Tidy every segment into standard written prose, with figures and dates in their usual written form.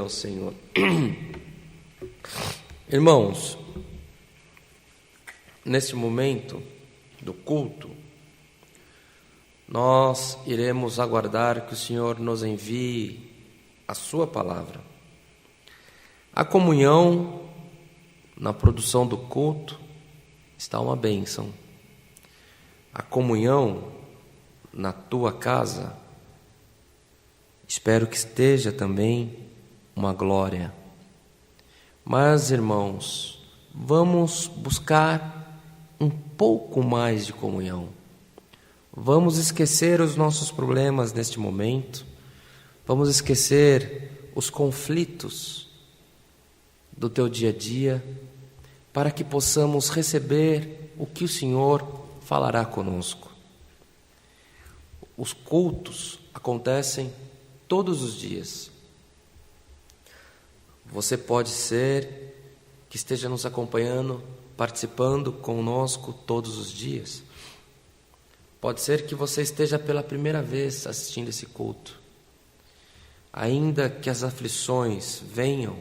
ao Senhor. Irmãos, neste momento do culto, nós iremos aguardar que o Senhor nos envie a sua palavra. A comunhão na produção do culto está uma bênção. A comunhão na tua casa, espero que esteja também uma glória. Mas, irmãos, vamos buscar um pouco mais de comunhão. Vamos esquecer os nossos problemas neste momento. Vamos esquecer os conflitos do teu dia a dia, para que possamos receber o que o Senhor falará conosco. Os cultos acontecem todos os dias. Você pode ser que esteja nos acompanhando, participando conosco todos os dias. Pode ser que você esteja pela primeira vez assistindo esse culto. Ainda que as aflições venham,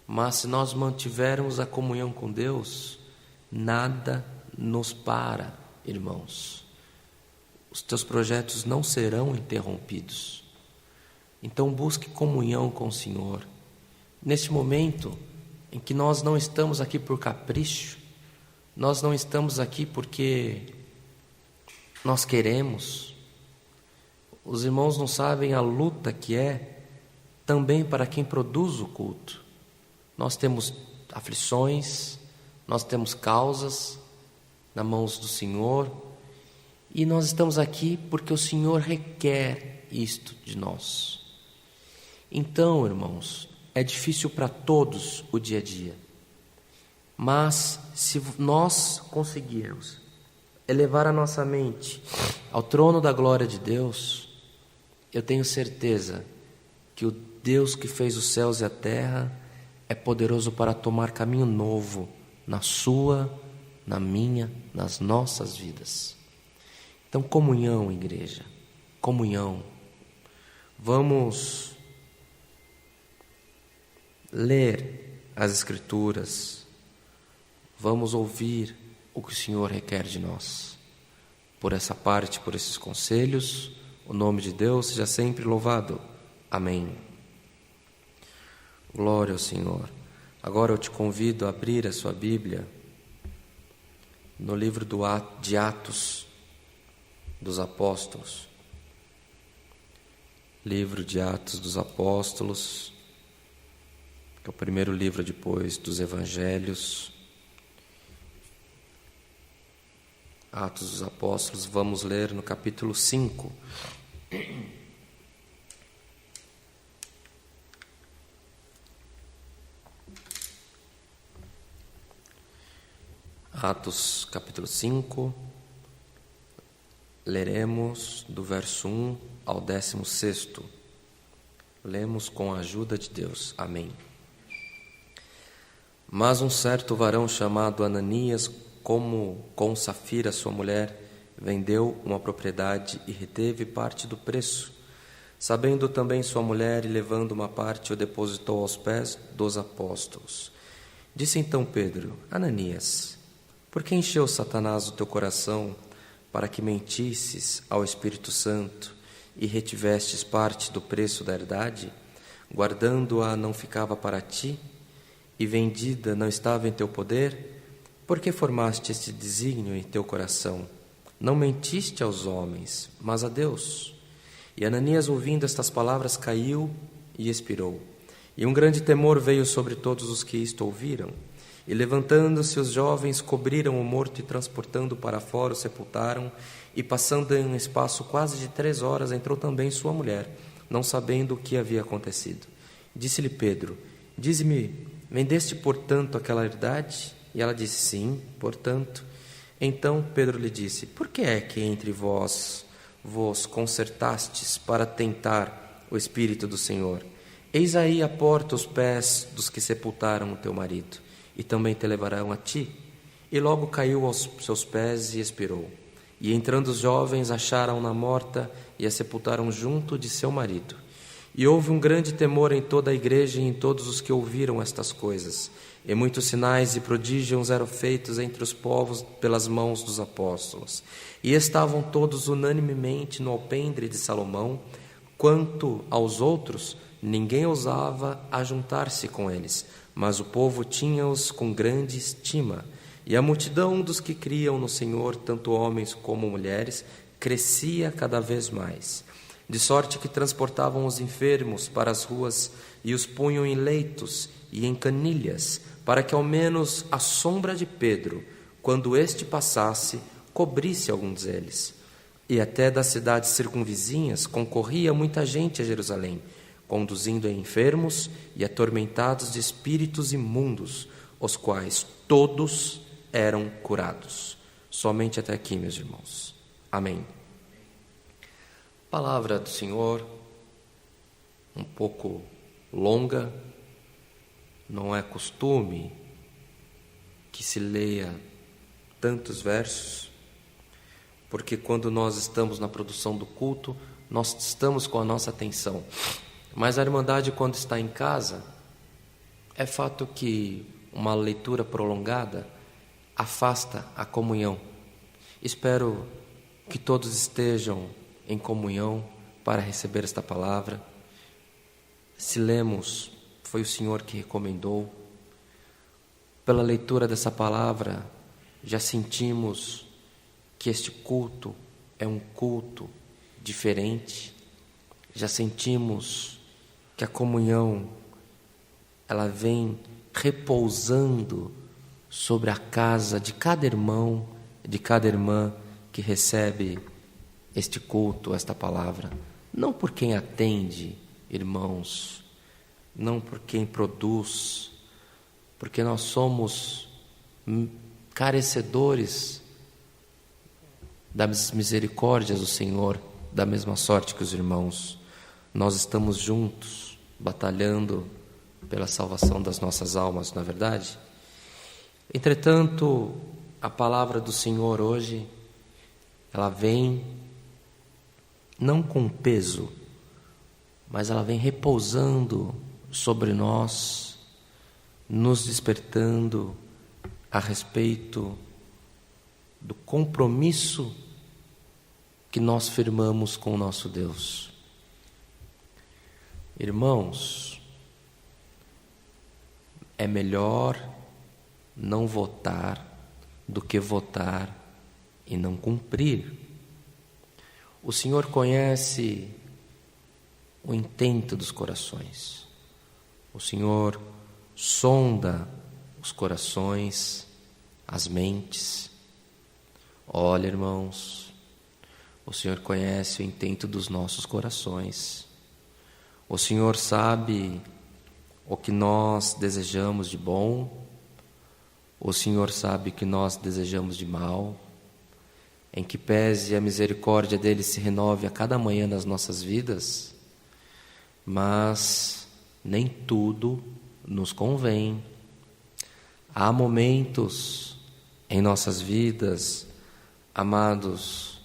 mas se nós mantivermos a comunhão com Deus, nada nos para, irmãos. Os teus projetos não serão interrompidos. Então busque comunhão com o Senhor. Neste momento em que nós não estamos aqui por capricho, nós não estamos aqui porque nós queremos. Os irmãos não sabem a luta que é também para quem produz o culto. Nós temos aflições, nós temos causas nas mãos do Senhor, e nós estamos aqui porque o Senhor requer isto de nós. Então, irmãos, é difícil para todos o dia a dia, mas se nós conseguirmos elevar a nossa mente ao trono da glória de Deus, eu tenho certeza que o Deus que fez os céus e a terra é poderoso para tomar caminho novo na sua, na minha, nas nossas vidas. Então, comunhão, igreja, comunhão. Vamos ler as Escrituras, vamos ouvir o que o Senhor requer de nós. Por essa parte, por esses conselhos, o nome de Deus seja sempre louvado. Amém. Glória ao Senhor. Agora eu te convido a abrir a sua Bíblia no livro de Atos dos Apóstolos. Livro de Atos dos Apóstolos, que é o primeiro livro depois dos Evangelhos. Atos dos Apóstolos, vamos ler no capítulo 5. Atos capítulo 5, leremos do verso 1 ao 16º. Lemos com a ajuda de Deus. Amém. Mas um certo varão chamado Ananias, como com Safira sua mulher, vendeu uma propriedade e reteve parte do preço. Sabendo também sua mulher, e levando uma parte, o depositou aos pés dos apóstolos. Disse então Pedro: Ananias, por que encheu Satanás o teu coração para que mentisses ao Espírito Santo e retivestes parte do preço da herdade? Guardando-a não ficava para ti, e vendida não estava em teu poder? Por que formaste este desígnio em teu coração? Não mentiste aos homens, mas a Deus. E Ananias, ouvindo estas palavras, caiu e expirou. E um grande temor veio sobre todos os que isto ouviram. E levantando-se os jovens, cobriram o morto e transportando para fora o sepultaram. E passando em um espaço quase de 3 horas, entrou também sua mulher, não sabendo o que havia acontecido. Disse-lhe Pedro: Dize-me, vendeste portanto aquela herdade? E ela disse: Sim, portanto. Então Pedro lhe disse: Por que é que entre vós concertastes para tentar o Espírito do Senhor? Eis aí a porta os pés dos que sepultaram o teu marido, e também te levarão a ti. E logo caiu aos seus pés e expirou. E entrando os jovens, acharam-na morta e a sepultaram junto de seu marido. E houve um grande temor em toda a igreja e em todos os que ouviram estas coisas. E muitos sinais e prodígios eram feitos entre os povos pelas mãos dos apóstolos. E estavam todos unanimemente no alpendre de Salomão. Quanto aos outros, ninguém ousava ajuntar-se com eles, mas o povo tinha-os com grande estima. E a multidão dos que criam no Senhor, tanto homens como mulheres, crescia cada vez mais. De sorte que transportavam os enfermos para as ruas e os punham em leitos e em canilhas, para que ao menos a sombra de Pedro, quando este passasse, cobrisse alguns deles. E até das cidades circunvizinhas concorria muita gente a Jerusalém, conduzindo enfermos e atormentados de espíritos imundos, os quais todos eram curados. Somente até aqui, meus irmãos. Amém. Palavra do Senhor, um pouco longa, não é costume que se leia tantos versos, porque quando nós estamos na produção do culto, nós estamos com a nossa atenção. Mas a Irmandade, quando está em casa, é fato que uma leitura prolongada afasta a comunhão. Espero que todos estejam em comunhão para receber esta palavra. Se lemos, foi o Senhor que recomendou. Pela leitura dessa palavra, já sentimos que este culto é um culto diferente. Já sentimos que a comunhão, ela vem repousando sobre a casa de cada irmão, de cada irmã que recebe este culto, esta palavra. Não por quem atende, irmãos, não por quem produz, porque nós somos carecedores das misericórdias do Senhor, da mesma sorte que os irmãos. Nós estamos juntos, batalhando pela salvação das nossas almas, não é verdade? Entretanto, a palavra do Senhor hoje, ela vem não com peso, mas ela vem repousando sobre nós, nos despertando a respeito do compromisso que nós firmamos com o nosso Deus. Irmãos, é melhor não votar do que votar e não cumprir. O Senhor conhece o intento dos corações. O Senhor sonda os corações, as mentes. Olha, irmãos, o Senhor conhece o intento dos nossos corações. O Senhor sabe o que nós desejamos de bom. O Senhor sabe o que nós desejamos de mal. Em que pese a misericórdia dele se renove a cada manhã nas nossas vidas, mas nem tudo nos convém. Há momentos em nossas vidas, amados,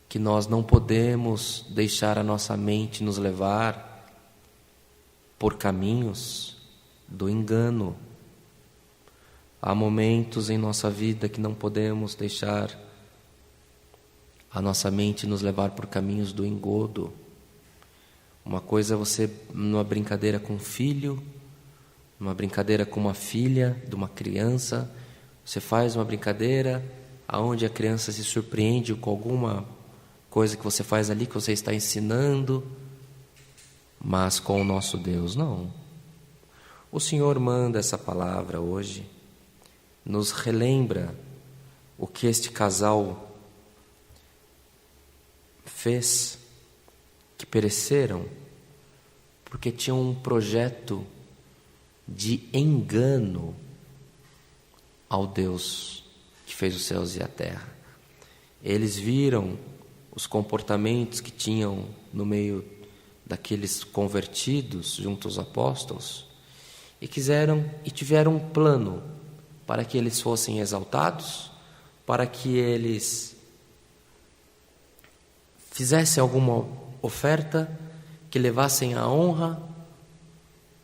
que nós não podemos deixar a nossa mente nos levar por caminhos do engano. Há momentos em nossa vida que não podemos deixar a nossa mente nos levar por caminhos do engodo. Uma coisa é você, numa brincadeira com um filho, numa brincadeira com uma filha de uma criança, você faz uma brincadeira aonde a criança se surpreende com alguma coisa que você faz ali, que você está ensinando, mas com o nosso Deus, não. O Senhor manda essa palavra hoje, nos relembra o que este casal fez, que pereceram porque tinham um projeto de engano ao Deus que fez os céus e a terra. Eles viram os comportamentos que tinham no meio daqueles convertidos junto aos apóstolos e tiveram um plano para que eles fossem exaltados, para que eles fizessem alguma oferta que levassem a honra,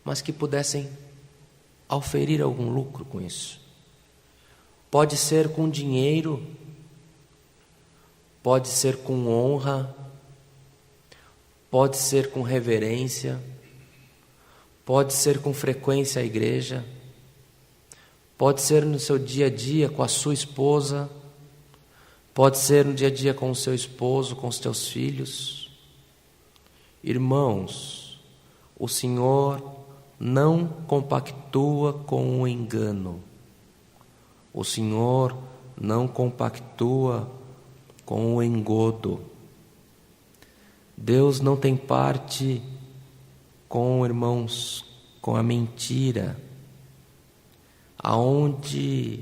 mas que pudessem auferir algum lucro com isso. Pode ser com dinheiro, pode ser com honra, pode ser com reverência, pode ser com frequência à igreja, pode ser no seu dia a dia com a sua esposa, pode ser no dia a dia com o seu esposo, com os teus filhos. Irmãos, o Senhor não compactua com o engano. O Senhor não compactua com o engodo. Deus não tem parte com, irmãos, com a mentira. Aonde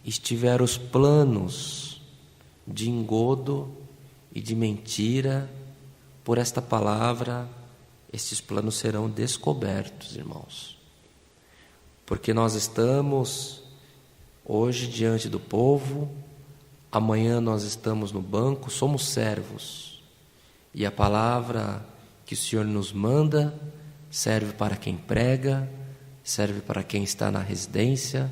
estiver os planos de engodo e de mentira, por esta palavra, estes planos serão descobertos, irmãos. Porque nós estamos hoje diante do povo, amanhã nós estamos no banco, somos servos. E a palavra que o Senhor nos manda serve para quem prega, serve para quem está na residência.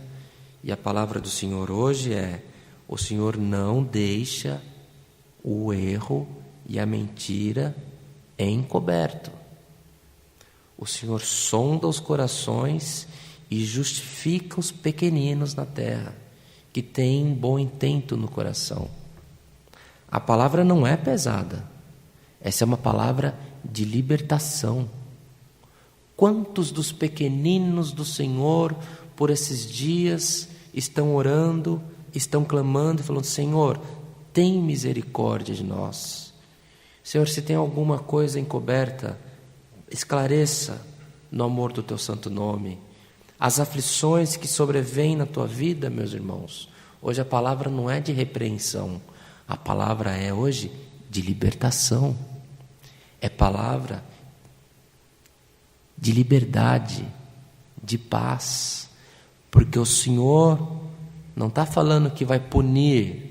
E a palavra do Senhor hoje é: o Senhor não deixa o erro e a mentira encoberto. O Senhor sonda os corações e justifica os pequeninos na terra, que têm bom intento no coração. A palavra não é pesada. Essa é uma palavra de libertação. Quantos dos pequeninos do Senhor, por esses dias, estão orando, estão clamando e falando: Senhor, tem misericórdia de nós. Senhor, se tem alguma coisa encoberta, esclareça no amor do teu santo nome. As aflições que sobrevêm na tua vida, meus irmãos, hoje a palavra não é de repreensão, a palavra é hoje de libertação. É palavra de liberdade, de paz, porque o Senhor não está falando que vai punir,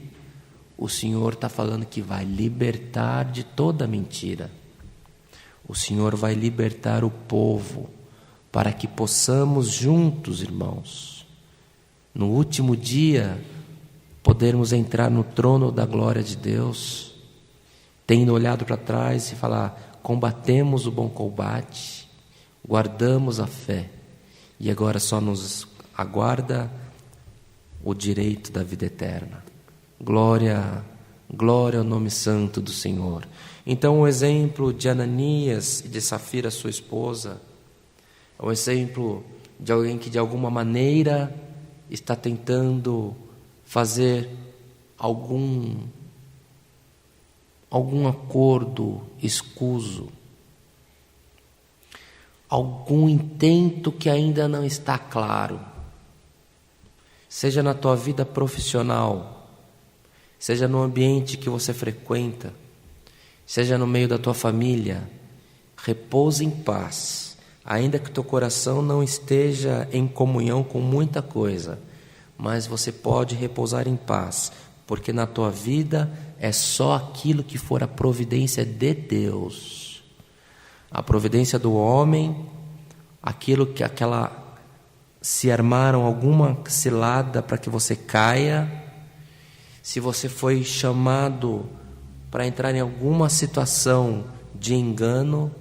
o Senhor está falando que vai libertar de toda mentira. O Senhor vai libertar o povo, para que possamos juntos, irmãos, no último dia, podermos entrar no trono da glória de Deus, tendo olhado para trás e falar: combatemos o bom combate, guardamos a fé, e agora só nos aguarda o direito da vida eterna. Glória, glória ao nome santo do Senhor. Então o exemplo de Ananias e de Safira, sua esposa, é um exemplo de alguém que de alguma maneira está tentando fazer algum acordo escuso, algum intento que ainda não está claro, seja na tua vida profissional, seja no ambiente que você frequenta, seja no meio da tua família. Repousa em paz, ainda que teu coração não esteja em comunhão com muita coisa, mas você pode repousar em paz, porque na tua vida é só aquilo que for a providência de Deus. A providência do homem, se armaram alguma cilada para que você caia, se você foi chamado para entrar em alguma situação de engano,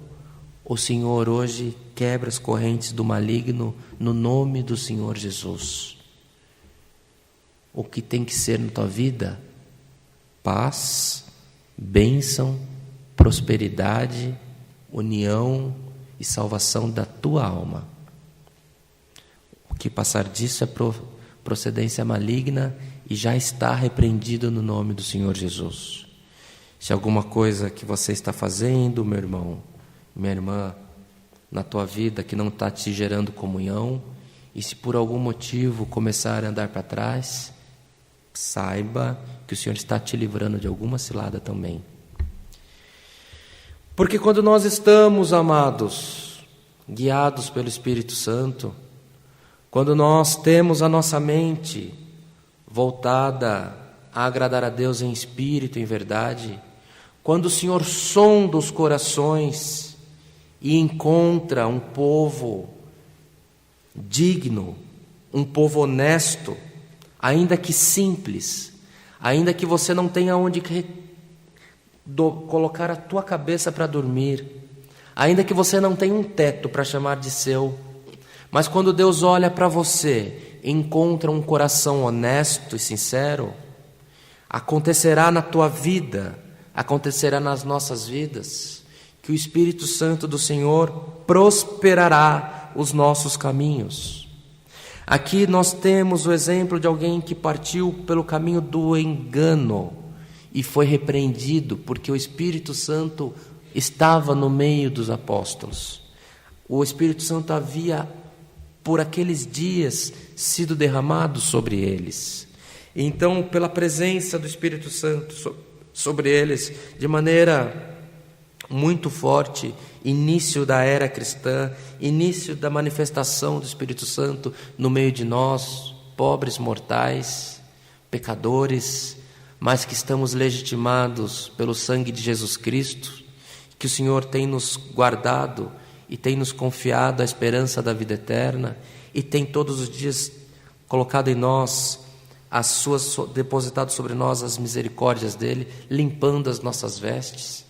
o Senhor hoje quebra as correntes do maligno no nome do Senhor Jesus. O que tem que ser na tua vida? Paz, bênção, prosperidade, união e salvação da tua alma. O que passar disso é procedência maligna e já está repreendido no nome do Senhor Jesus. Se alguma coisa que você está fazendo, meu irmão, minha irmã, na tua vida que não está te gerando comunhão, e se por algum motivo começar a andar para trás, saiba que o Senhor está te livrando de alguma cilada também. Porque quando nós estamos, amados, guiados pelo Espírito Santo, quando nós temos a nossa mente voltada a agradar a Deus em espírito e em verdade, quando o Senhor sonda os corações e encontra um povo digno, um povo honesto, ainda que simples, ainda que você não tenha onde colocar a tua cabeça para dormir, ainda que você não tenha um teto para chamar de seu, mas quando Deus olha para você e encontra um coração honesto e sincero, acontecerá na tua vida, acontecerá nas nossas vidas, que o Espírito Santo do Senhor prosperará os nossos caminhos. Aqui nós temos o exemplo de alguém que partiu pelo caminho do engano e foi repreendido, porque o Espírito Santo estava no meio dos apóstolos. O Espírito Santo havia, por aqueles dias, sido derramado sobre eles. Então, pela presença do Espírito Santo sobre eles, de maneira muito forte, início da era cristã, início da manifestação do Espírito Santo no meio de nós, pobres mortais, pecadores, mas que estamos legitimados pelo sangue de Jesus Cristo, que o Senhor tem nos guardado e tem nos confiado a esperança da vida eterna, e tem todos os dias colocado em nós depositado sobre nós as misericórdias dele, limpando as nossas vestes.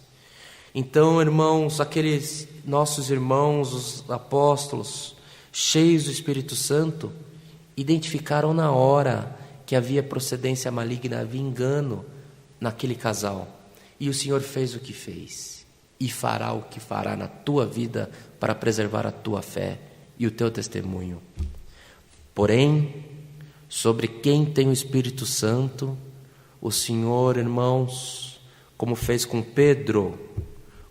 Então, irmãos, aqueles nossos irmãos, os apóstolos, cheios do Espírito Santo, identificaram na hora que havia procedência maligna, havia engano naquele casal. E o Senhor fez o que fez, e fará o que fará na tua vida para preservar a tua fé e o teu testemunho. Porém, sobre quem tem o Espírito Santo, o Senhor, irmãos, como fez com Pedro,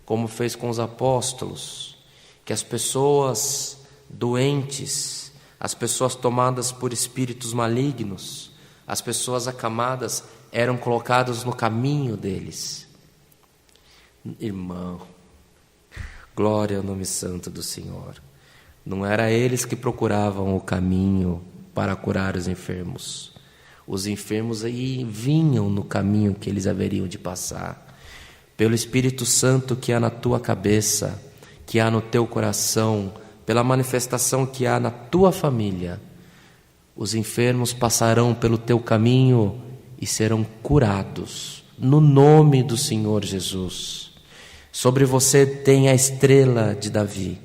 como fez com os apóstolos, que as pessoas doentes, as pessoas tomadas por espíritos malignos, as pessoas acamadas, eram colocadas no caminho deles. Irmão, glória ao nome santo do Senhor. Não era eles que procuravam o caminho para curar os enfermos. Os enfermos aí vinham no caminho que eles haveriam de passar. Pelo Espírito Santo que há na tua cabeça, que há no teu coração, pela manifestação que há na tua família, os enfermos passarão pelo teu caminho e serão curados, no nome do Senhor Jesus. Sobre você tem a estrela de Davi,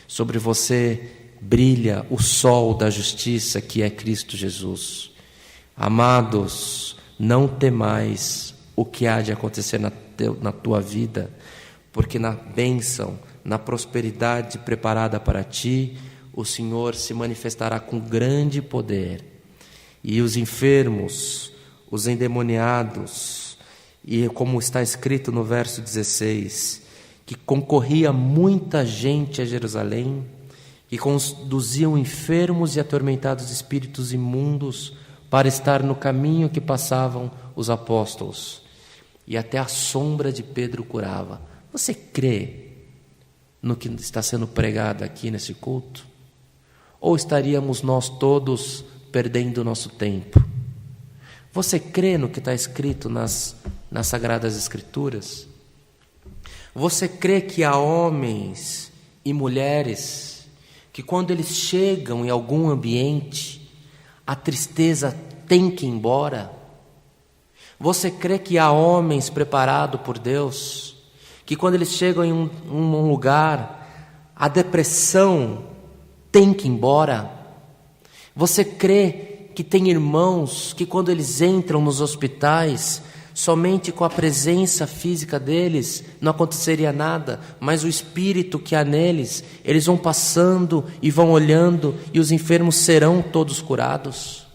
sobre você brilha o sol da justiça, que é Cristo Jesus. Amados, não temais o que há de acontecer na tua vida, porque na bênção, na prosperidade preparada para ti, o Senhor se manifestará com grande poder. E os enfermos, os endemoniados, e como está escrito no verso 16, que concorria muita gente a Jerusalém, que conduziam enfermos e atormentados espíritos imundos para estar no caminho que passavam os apóstolos. E até a sombra de Pedro curava. Você crê no que está sendo pregado aqui nesse culto? Ou estaríamos nós todos perdendo o nosso tempo? Você crê no que está escrito nas Sagradas Escrituras? Você crê que há homens e mulheres que, quando eles chegam em algum ambiente, a tristeza tem que ir embora? Você crê que há homens preparados por Deus, que quando eles chegam em um lugar, a depressão tem que ir embora? Você crê que tem irmãos que, quando eles entram nos hospitais, somente com a presença física deles não aconteceria nada, mas o espírito que há neles, eles vão passando e vão olhando, e os enfermos serão todos curados?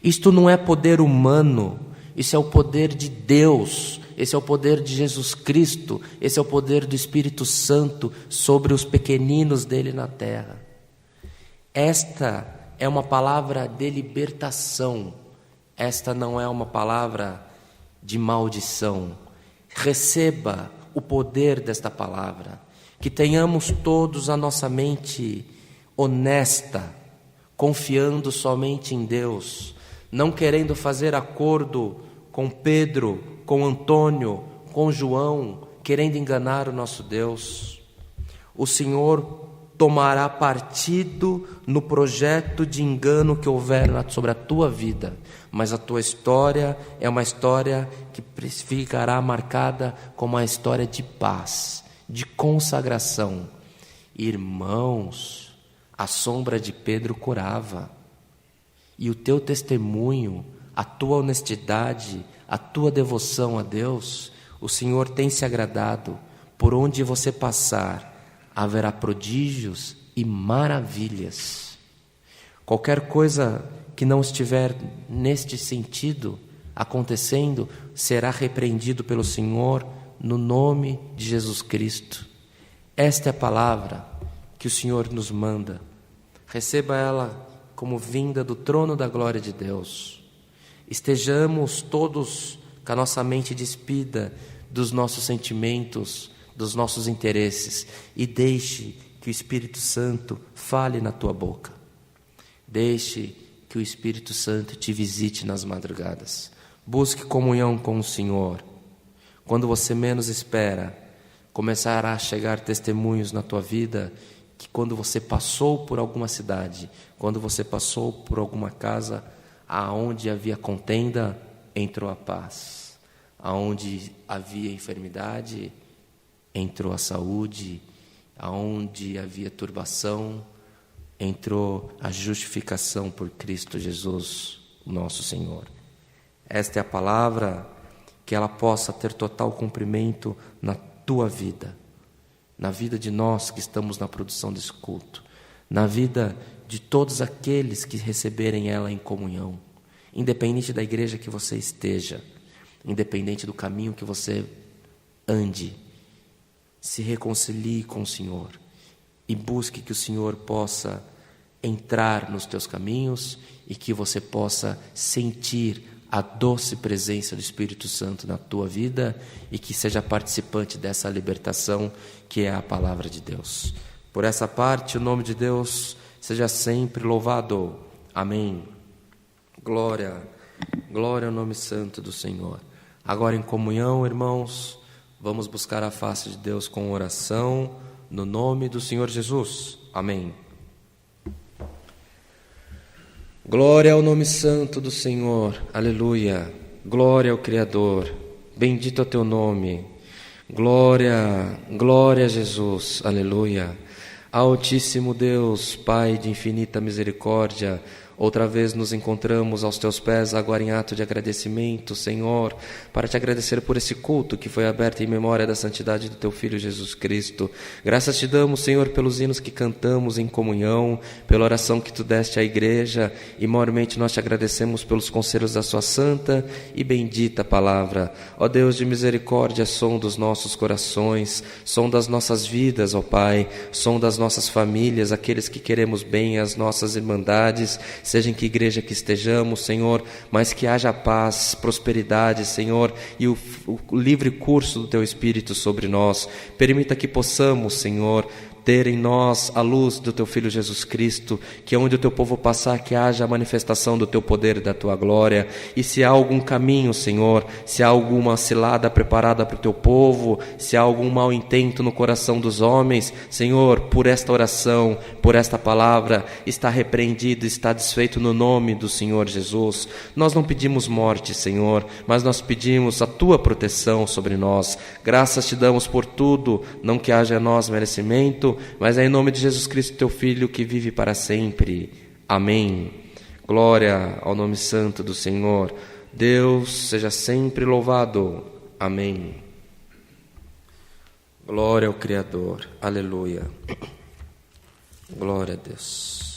Isto não é poder humano, isso é o poder de Deus, esse é o poder de Jesus Cristo, esse é o poder do Espírito Santo sobre os pequeninos dele na terra. Esta é uma palavra de libertação, esta não é uma palavra de maldição. Receba o poder desta palavra, que tenhamos todos a nossa mente honesta, confiando somente em Deus, não querendo fazer acordo com Pedro, com Antônio, com João, querendo enganar o nosso Deus. O Senhor tomará partido no projeto de engano que houver sobre a tua vida, mas a tua história é uma história que ficará marcada como uma história de paz, de consagração. Irmãos, a sombra de Pedro curava, e o teu testemunho, a tua honestidade, a tua devoção a Deus, o Senhor tem se agradado. Por onde você passar, haverá prodígios e maravilhas. Qualquer coisa que não estiver neste sentido acontecendo, será repreendido pelo Senhor no nome de Jesus Cristo. Esta é a palavra que o Senhor nos manda. Receba ela como vinda do trono da glória de Deus. Estejamos todos com a nossa mente despida dos nossos sentimentos, dos nossos interesses, e deixe que o Espírito Santo fale na tua boca. Deixe que o Espírito Santo te visite nas madrugadas. Busque comunhão com o Senhor. Quando você menos espera, começará a chegar testemunhos na tua vida que quando você passou por alguma cidade, quando você passou por alguma casa, aonde havia contenda, entrou a paz. Aonde havia enfermidade, entrou a saúde. Aonde havia turbação, entrou a justificação por Cristo Jesus, nosso Senhor. Esta é a palavra, que ela possa ter total cumprimento na tua vida, na vida de nós que estamos na produção desse culto, na vida de todos aqueles que receberem ela em comunhão, independente da igreja que você esteja, independente do caminho que você ande. Se reconcilie com o Senhor e busque que o Senhor possa entrar nos teus caminhos e que você possa sentir a doce presença do Espírito Santo na tua vida e que seja participante dessa libertação que é a palavra de Deus. Por essa parte, o nome de Deus seja sempre louvado. Amém. Glória, glória ao nome santo do Senhor. Agora em comunhão, irmãos, vamos buscar a face de Deus com oração, no nome do Senhor Jesus. Amém. Glória ao nome santo do Senhor. Aleluia. Glória ao Criador. Bendito é o teu nome. Glória, glória a Jesus. Aleluia. Altíssimo Deus, Pai de infinita misericórdia, outra vez nos encontramos aos teus pés, agora em ato de agradecimento, Senhor, para te agradecer por esse culto que foi aberto em memória da santidade do teu Filho Jesus Cristo. Graças te damos, Senhor, pelos hinos que cantamos em comunhão, pela oração que tu deste à igreja, e maiormente nós te agradecemos pelos conselhos da sua santa e bendita palavra. Ó Deus de misericórdia, som dos nossos corações, som das nossas vidas, ó Pai, som das nossas famílias, aqueles que queremos bem, as nossas irmandades, seja em que igreja que estejamos, Senhor, mas que haja paz, prosperidade, Senhor, e o livre curso do Teu Espírito sobre nós. Permita que possamos, Senhor, ter em nós a luz do Teu Filho Jesus Cristo, que onde o Teu povo passar, que haja a manifestação do Teu poder e da Tua glória. E se há algum caminho, Senhor, se há alguma cilada preparada para o Teu povo, se há algum mau intento no coração dos homens, Senhor, por esta oração, por esta palavra, está repreendido, está desfeito no nome do Senhor Jesus. Nós não pedimos morte, Senhor, mas nós pedimos a Tua proteção sobre nós. Graças te damos por tudo, não que haja em nós merecimento, mas é em nome de Jesus Cristo, teu Filho, que vive para sempre. Amém. Glória ao nome santo do Senhor. Deus seja sempre louvado. Amém. Glória ao Criador. Aleluia. Glória a Deus.